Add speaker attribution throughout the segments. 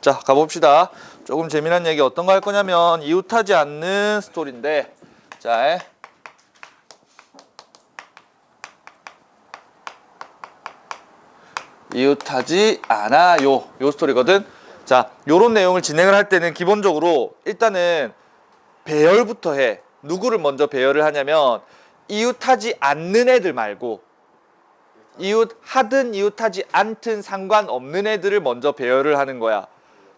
Speaker 1: 자, 가봅시다. 조금 재미난 얘기 어떤 거 할 거냐면 이웃하지 않는 스토리인데, 자, 이웃하지 않아요. 요 스토리거든. 자, 요런 내용을 진행을 할 때는 기본적으로 일단은 배열부터 해. 누구를 먼저 배열을 하냐면 이웃하지 않는 애들 말고 이웃하든 이웃하지 않든 상관없는 애들을 먼저 배열을 하는 거야.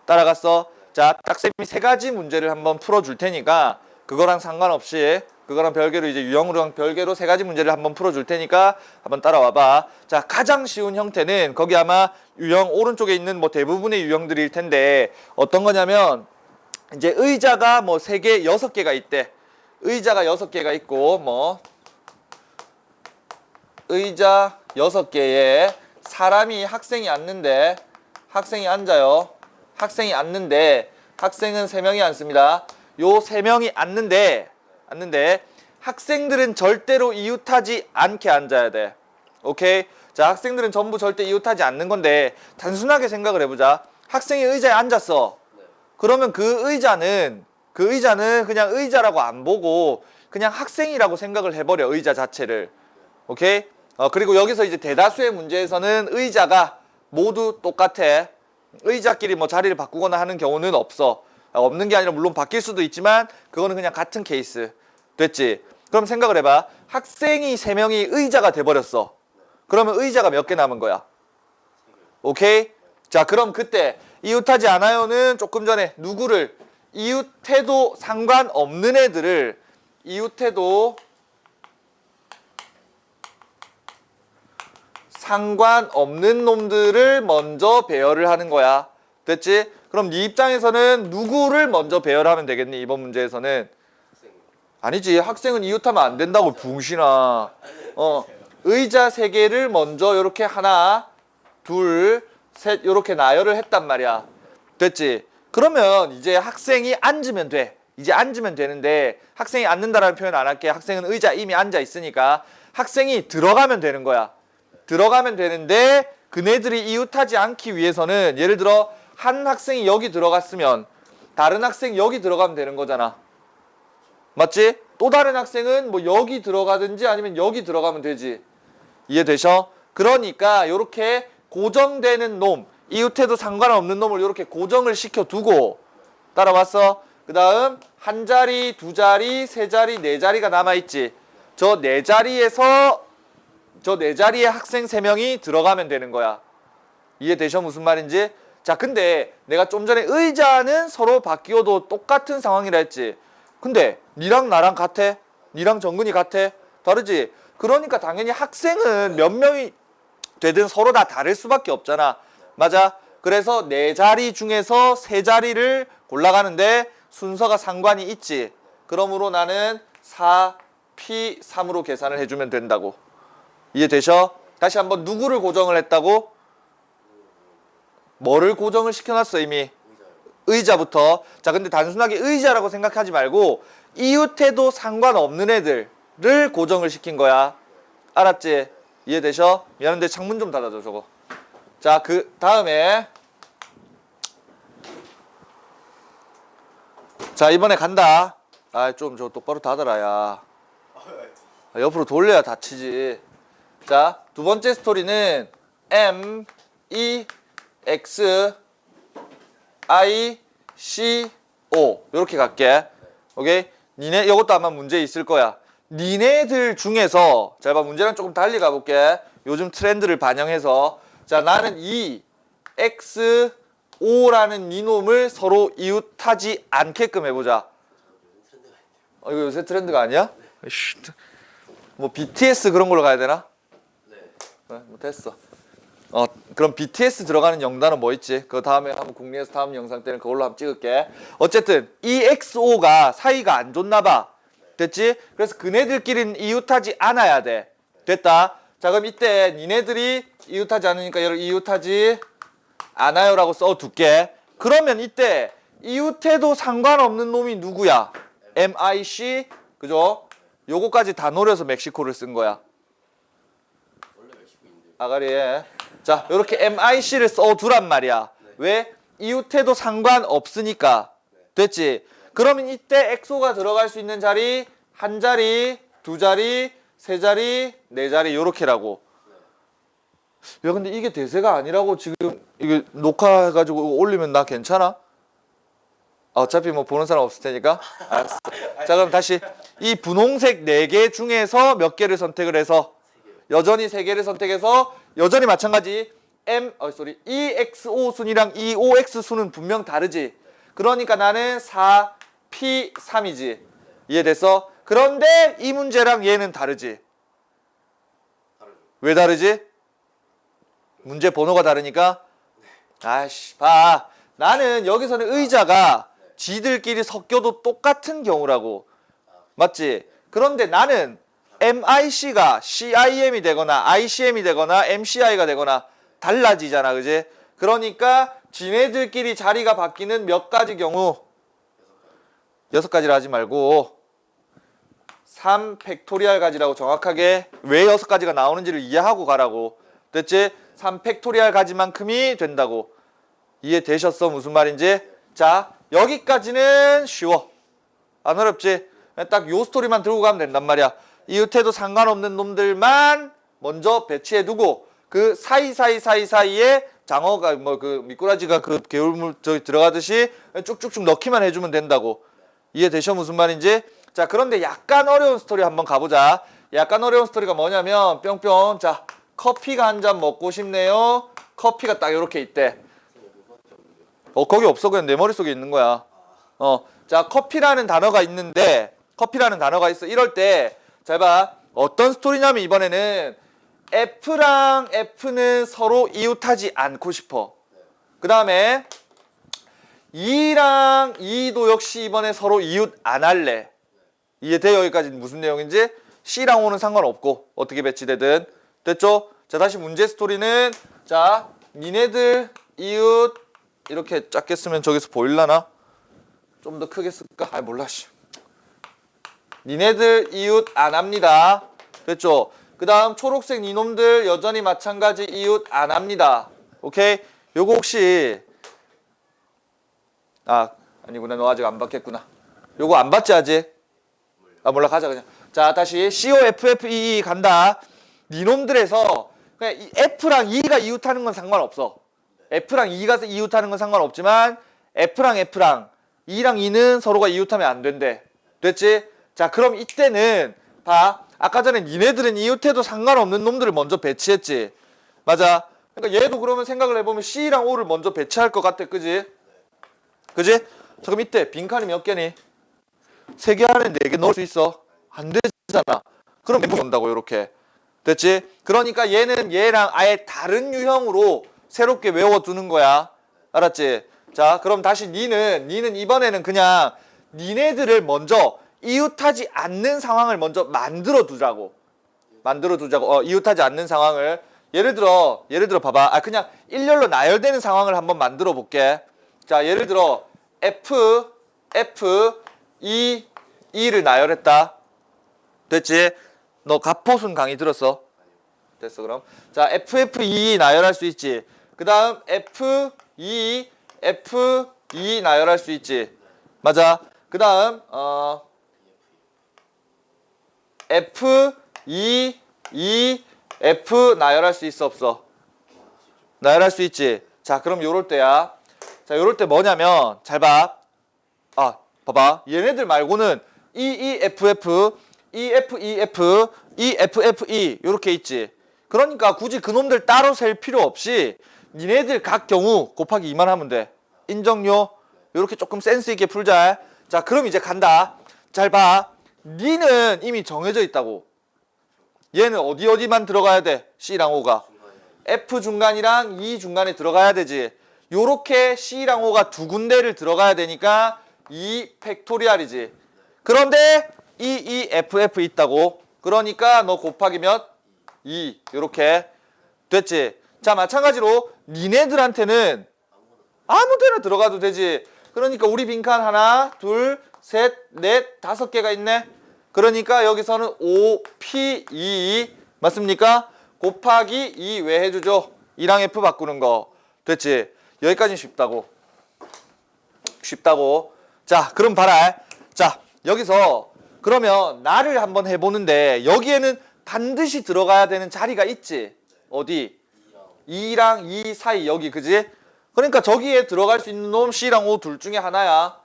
Speaker 1: 따라갔어? 자, 딱쌤이 세 가지 문제를 한번 풀어줄 테니까 그거랑 상관없이 그거랑 별개로 이제 유형으로랑 별개로 세 가지 문제를 한번 풀어줄 테니까 한번 따라와봐. 자, 가장 쉬운 형태는 거기 아마 유형 오른쪽에 있는 뭐 대부분의 유형들일 텐데 어떤 거냐면 이제 의자가 뭐 3개, 6개가 있대. 의자가 6개가 있고 뭐 의자 6개에 사람이 학생이 앉는데 학생이 앉아요. 학생이 앉는데 학생은 3명이 앉습니다. 요 3명이 앉는데 학생들은 절대로 이웃하지 않게 앉아야 돼. 오케이? 자, 학생들은 전부 절대 이웃하지 않는 건데 단순하게 생각을 해보자. 학생이 의자에 앉았어. 그러면 그 의자는 그냥 의자라고 안 보고 그냥 학생이라고 생각을 해버려. 의자 자체를. 오케이? 그리고 여기서 이제 대다수의 문제에서는 의자가 모두 똑같아. 의자끼리 뭐 자리를 바꾸거나 하는 경우는 없어. 없는 게 아니라 물론 바뀔 수도 있지만 그거는 그냥 같은 케이스. 됐지? 그럼 생각을 해봐. 학생이 3명이 의자가 돼버렸어. 그러면 의자가 몇 개 남은 거야? 오케이? 자, 그럼 그때 이웃하지 않아요는 조금 전에 누구를 이웃해도 상관없는 애들을 이웃해도 상관없는 놈들을 먼저 배열을 하는 거야. 됐지? 그럼 네 입장에서는 누구를 먼저 배열하면 되겠니? 이번 문제에서는 아니지. 학생은 이웃하면 안 된다고 붕신아. 의자 3개를 먼저 이렇게 하나 둘 셋 이렇게 나열을 했단 말이야. 됐지? 그러면 이제 학생이 앉으면 돼. 이제 앉으면 되는데 학생이 앉는다라는 표현 안 할게. 학생은 의자 이미 앉아 있으니까 학생이 들어가면 되는 거야. 들어가면 되는데 그네들이 이웃하지 않기 위해서는 예를 들어 한 학생이 여기 들어갔으면 다른 학생이 여기 들어가면 되는 거잖아. 맞지? 또 다른 학생은 뭐 여기 들어가든지 아니면 여기 들어가면 되지. 이해되셔? 그러니까 이렇게 고정되는 놈, 이웃해도 상관없는 놈을 이렇게 고정을 시켜두고 따라왔어. 그 다음 한 자리, 두 자리, 세 자리, 네 자리가 남아있지. 저 네 자리에서 저 네 자리에 학생 3명이 들어가면 되는 거야. 이해되셔? 무슨 말인지? 자, 근데 내가 좀 전에 의자는 서로 바뀌어도 똑같은 상황이라 했지. 근데 니랑 나랑 같아? 니랑 정근이 같아? 다르지? 그러니까 당연히 학생은 몇 명이 되든 서로 다 다를 수밖에 없잖아. 맞아? 그래서 4자리 중에서 3자리를 골라가는데 순서가 상관이 있지. 그러므로 나는 4P3으로 계산을 해주면 된다고. 이해되셔? 다시 한번 누구를 고정을 했다고? 뭐를 고정을 시켜놨어 이미? 의자부터. 자, 근데 단순하게 의자라고 생각하지 말고 이웃해도 상관없는 애들을 고정을 시킨 거야. 알았지? 이해되셔? 미안한데 창문 좀 닫아줘 저거. 자, 그 다음에 자, 이번에 간다. 좀 저 똑바로 닫아라 야. 옆으로 돌려야 다치지. 자, 두 번째 스토리는 M, E, X, I, C, O 이렇게 갈게. 오케이? 니네 이것도 아마 문제 있을 거야. 니네들 중에서 자, 봐, 문제랑 조금 달리 가볼게. 요즘 트렌드를 반영해서 자, 나는 이 X, O라는 이놈을 서로 이웃하지 않게끔 해보자. 이거 요새 트렌드가 아니야? 뭐 BTS 그런 걸로 가야 되나? 네, 뭐 됐어. 그럼 BTS 들어가는 영단은 뭐 있지? 그 다음에 한번 국내에서 다음 영상 때는 그걸로 한번 찍을게. 어쨌든 이 XO가 사이가 안 좋나 봐. 됐지? 그래서 그네들끼리는 이웃하지 않아야 돼. 됐다. 자, 그럼 이때 니네들이 이웃하지 않으니까 여러분 이웃하지 않아요 라고 써둘게. 그러면 이때 이웃해도 상관없는 놈이 누구야? MIC 그죠? 요거까지 다 노려서 멕시코를 쓴 거야. 아가리에. 자, 요렇게 MIC를 써두란 말이야. 왜? 이웃해도 상관없으니까. 됐지? 그러면 이때 엑소가 들어갈 수 있는 자리 한 자리, 두 자리, 세 자리, 네 자리 요렇게라고. 야 근데 이게 대세가 아니라고 지금 이게 녹화해가지고 올리면 나 괜찮아? 어차피 뭐 보는 사람 없을 테니까. 알았어. 자 그럼 다시 이 분홍색 4개 중에서 몇 개를 선택을 해서 여전히 3개를 선택해서 여전히 마찬가지 EXO 순이랑 EOX 순은 분명 다르지. 그러니까 나는 4P3이지. 이해됐어? 그런데 이 문제랑 얘는 다르지. 왜 다르지? 문제 번호가 다르니까. 아이씨 봐. 나는 여기서는 의자가 지들끼리 섞여도 똑같은 경우라고. 맞지? 그런데 나는 MIC가 CIM이 되거나 ICM이 되거나 MCI가 되거나 달라지잖아. 그지? 그러니까 지네들끼리 자리가 바뀌는 몇 가지 경우 6가지를 하지 말고 3팩토리얼 가지라고 정확하게 왜 6가지가 나오는지를 이해하고 가라고. 됐지? 3팩토리얼 가지만큼이 된다고. 이해되셨어? 무슨 말인지? 자 여기까지는 쉬워. 안 어렵지? 딱 요 스토리만 들고 가면 된단 말이야. 이웃해도 상관없는 놈들만 먼저 배치해두고 그 사이사이에 장어가 뭐 그 미꾸라지가 그 개울물 저기 들어가듯이 쭉쭉쭉 넣기만 해주면 된다고. 이해되셔? 무슨 말인지? 자 그런데 약간 어려운 스토리 한번 가보자. 약간 어려운 스토리가 뭐냐면 뿅뿅. 자 커피가 한 잔 먹고 싶네요. 커피가 딱 이렇게 있대. 거기 없어. 그냥 내 머릿속에 있는 거야. 자 커피라는 단어가 있는데 커피라는 단어가 있어. 이럴 때 잘 봐. 어떤 스토리냐면 이번에는 F랑 F는 서로 이웃하지 않고 싶어. 그 다음에 E랑 E도 역시 이번에 서로 이웃 안 할래. 이해돼? 여기까지 무슨 내용인지? C랑 O는 상관없고 어떻게 배치되든. 됐죠? 자 다시 문제 스토리는 자 니네들 이웃 이렇게 작게 쓰면 저기서 보일라나? 좀 더 크게 쓸까? 아 몰라 씨. 니네들 이웃 안 합니다. 됐죠? 그 다음 초록색 니놈들 여전히 마찬가지 이웃 안 합니다. 오케이? 요거 혹시 아니구나. 너 아직 안 받겠구나. 요거 안 받지 아직? 아 몰라 가자 그냥. 자 다시 COFFEE 간다. 니놈들에서 그냥 이 F랑 E가 이웃하는 건 상관없어. F랑 E가 이웃하는 건 상관없지만 F랑 E랑 E는 서로가 이웃하면 안 된대. 됐지? 자 그럼 이때는 봐. 아까 전에 니네들은 이웃해도 상관없는 놈들을 먼저 배치했지. 맞아. 그러니까 얘도 그러면 생각을 해보면 C랑 O를 먼저 배치할 것 같아. 그지? 그지? 자 그럼 이때 빈칸이 몇 개니? 3개 안에 4개 넣을 수 있어? 안 되잖아. 그럼 멘붕이 온다고 이렇게. 됐지? 그러니까 얘는 얘랑 아예 다른 유형으로 새롭게 외워두는 거야. 알았지? 자 그럼 다시 니는 이번에는 그냥 니네들을 먼저 이웃하지 않는 상황을 먼저 만들어 두자고. 이웃하지 않는 상황을. 예를 들어 봐봐. 그냥 일렬로 나열되는 상황을 한번 만들어 볼게. 자 예를 들어 F, E를 나열했다. 됐지? 너 갑포순 강의 들었어? 됐어 그럼. 자 FE 나열할 수 있지. 그 다음 FE 나열할 수 있지. 맞아. 그 다음 F 나열할 수 있어 없어? 나열할 수 있지. 자 그럼 요럴 때야. 자 요럴 때 뭐냐면 잘 봐. 봐봐. 얘네들 말고는 EEFF, EFEF 요렇게 있지. 그러니까 굳이 그놈들 따로 셀 필요 없이 니네들 각 경우 곱하기 2만 하면 돼. 인정요? 요렇게 조금 센스 있게 풀자. 자 그럼 이제 간다. 잘 봐. 니는 이미 정해져 있다고. 얘는 어디만 들어가야 돼? C랑 O가. F 중간이랑 E 중간에 들어가야 되지. 요렇게 C랑 O가 두 군데를 들어가야 되니까 2 팩토리얼이지. 그런데 EEFF 있다고. 그러니까 너 곱하기 몇? 2. 요렇게. 됐지? 자 마찬가지로 니네들한테는 아무 데나 들어가도 되지. 그러니까 우리 빈칸 하나, 둘, 셋, 넷, 5개가 있네. 그러니까 여기서는 OP2 맞습니까? 곱하기 2 왜 해주죠? E랑 F 바꾸는 거. 됐지? 여기까지는 쉽다고. 쉽다고. 자, 그럼 봐라. 자, 여기서 그러면 나를 한번 해보는데 여기에는 반드시 들어가야 되는 자리가 있지. 어디? 2랑 2 사이 여기, 그지? 그러니까 저기에 들어갈 수 있는 놈 C랑 O 둘 중에 하나야.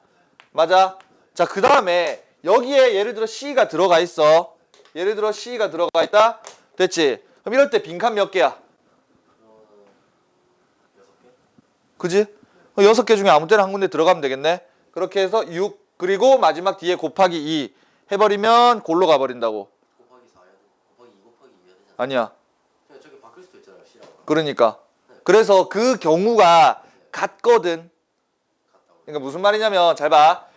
Speaker 1: 맞아? 자, 그 다음에 여기에 예를 들어 C가 들어가 있어. 예를 들어 C가 들어가 있다. 됐지? 그럼 이럴 때 빈칸 몇 개야? 그지? 6개 중에 아무 때나 한 군데 들어가면 되겠네. 그렇게 해서 6 그리고 마지막 뒤에 곱하기 2 해버리면 골로 가버린다고.
Speaker 2: 곱하기 4야 돼. 곱하기 2 곱하기 2해야 되잖아.
Speaker 1: 아니야.
Speaker 2: 그냥 저기 바뀔 수도 있잖아요. C랑.
Speaker 1: 그러니까. 그래서 그 경우가 같거든. 그러니까 무슨 말이냐면 잘 봐.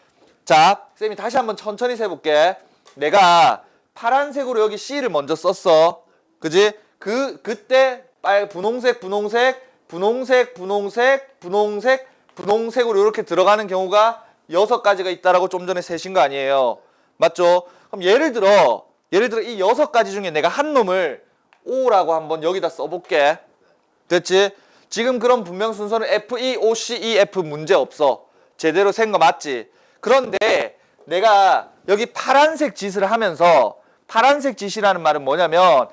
Speaker 1: 자, 쌤이 다시 한번 천천히 세볼게. 내가 파란색으로 여기 C를 먼저 썼어. 그지? 그때 분홍색, 분홍색, 분홍색, 분홍색, 분홍색, 분홍색으로 이렇게 들어가는 경우가 6가지가 있다라고 좀 전에 세신 거 아니에요. 맞죠? 그럼 예를 들어 이 6가지 중에 내가 한 놈을 O라고 한번 여기다 써볼게. 됐지? 지금 그럼 분명 순서는 F, E, O, C, E, F 문제 없어. 제대로 센 거 맞지? 그런데 내가 여기 파란색 짓을 하면서 파란색 짓이라는 말은 뭐냐면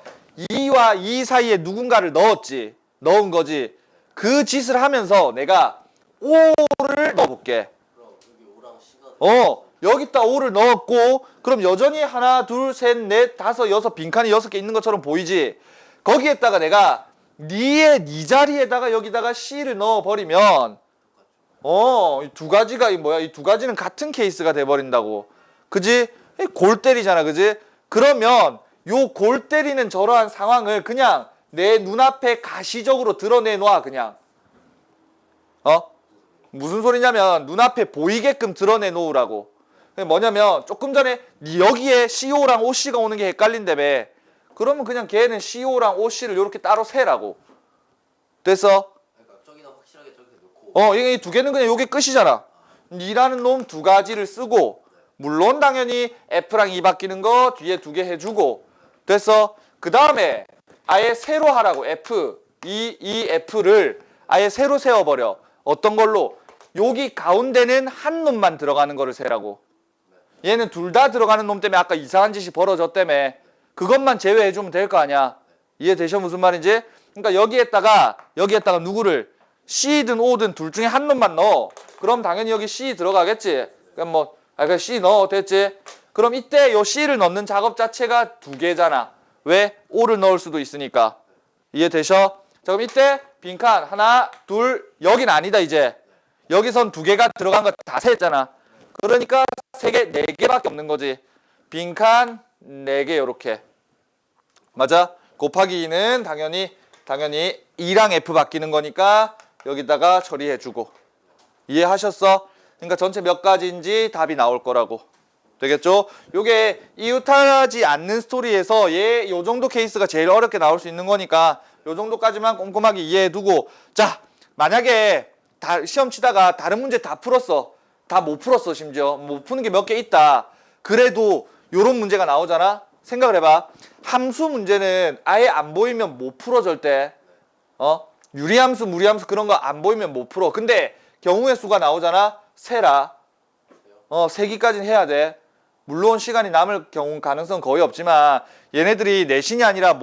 Speaker 1: 2와 2 사이에 누군가를 넣었지. 넣은 거지. 그 짓을 하면서 내가 O를 넣어볼게.
Speaker 2: 그럼 여기 5랑 C가
Speaker 1: 여기다 5를 넣었고 그럼 여전히 하나, 둘, 셋, 넷, 다섯, 여섯 빈칸이 6개 있는 것처럼 보이지? 거기에다가 내가 네 자리에다가 여기다가 C를 넣어버리면 이 두 가지가 이 두 가지는 같은 케이스가 돼버린다고. 그지? 골 때리잖아. 그지? 그러면 요 골 때리는 저러한 상황을 그냥 내 눈앞에 가시적으로 드러내놔. 그냥 무슨 소리냐면 눈앞에 보이게끔 드러내놓으라고. 뭐냐면 조금 전에 여기에 CO랑 OC가 오는 게 헷갈린다며. 그러면 그냥 걔는 CO랑 OC를 이렇게 따로 세라고. 됐어?
Speaker 2: 그러니까 저기다 확실하게 저기 놓고
Speaker 1: 이 두 개는 그냥 요게 끝이잖아. E라는 놈 두 가지를 쓰고 물론 당연히 F랑 E 바뀌는 거 뒤에 2개 해주고. 됐어? 그 다음에 아예 새로 하라고. F, E, F를 아예 새로 세워버려. 어떤 걸로? 여기 가운데는 한 놈만 들어가는 거를 세라고. 얘는 둘 다 들어가는 놈 때문에 아까 이상한 짓이 벌어졌다며. 그것만 제외해주면 될 거 아니야. 이해되셔? 무슨 말인지? 그러니까 여기에다가 누구를 C든 O든 둘 중에 한 놈만 넣어. 그럼 당연히 여기 C 들어가겠지. 그럼 그냥 C 넣어. 됐지? 그럼 이때 요 C를 넣는 작업 자체가 2개잖아. 왜? O를 넣을 수도 있으니까. 이해되셔? 자, 그럼 이때 빈칸 하나, 둘, 여긴 아니다 이제. 여기선 2개가 들어간 거 다 세했잖아. 그러니까 3개, 4개밖에 없는 거지. 빈칸 4개 요렇게. 맞아? 곱하기 2는 당연히 2랑 F 바뀌는 거니까 여기다가 처리해주고. 이해하셨어? 그러니까 전체 몇 가지인지 답이 나올 거라고. 되겠죠? 요게 이웃하지 않는 스토리에서 요 정도 케이스가 제일 어렵게 나올 수 있는 거니까 요 정도까지만 꼼꼼하게 이해해두고. 자, 만약에 시험 치다가 다른 문제 다 풀었어. 다 못 풀었어. 심지어 못 푸는 게 몇 개 있다. 그래도 요런 문제가 나오잖아. 생각을 해봐. 함수 문제는 아예 안 보이면 못 풀어 절대. 유리함수, 무리함수 그런 거 안 보이면 못 풀어. 근데 경우의 수가 나오잖아. 세라. 세기까지는 해야 돼. 물론 시간이 남을 경우 가능성 거의 없지만 얘네들이 내신이 아니라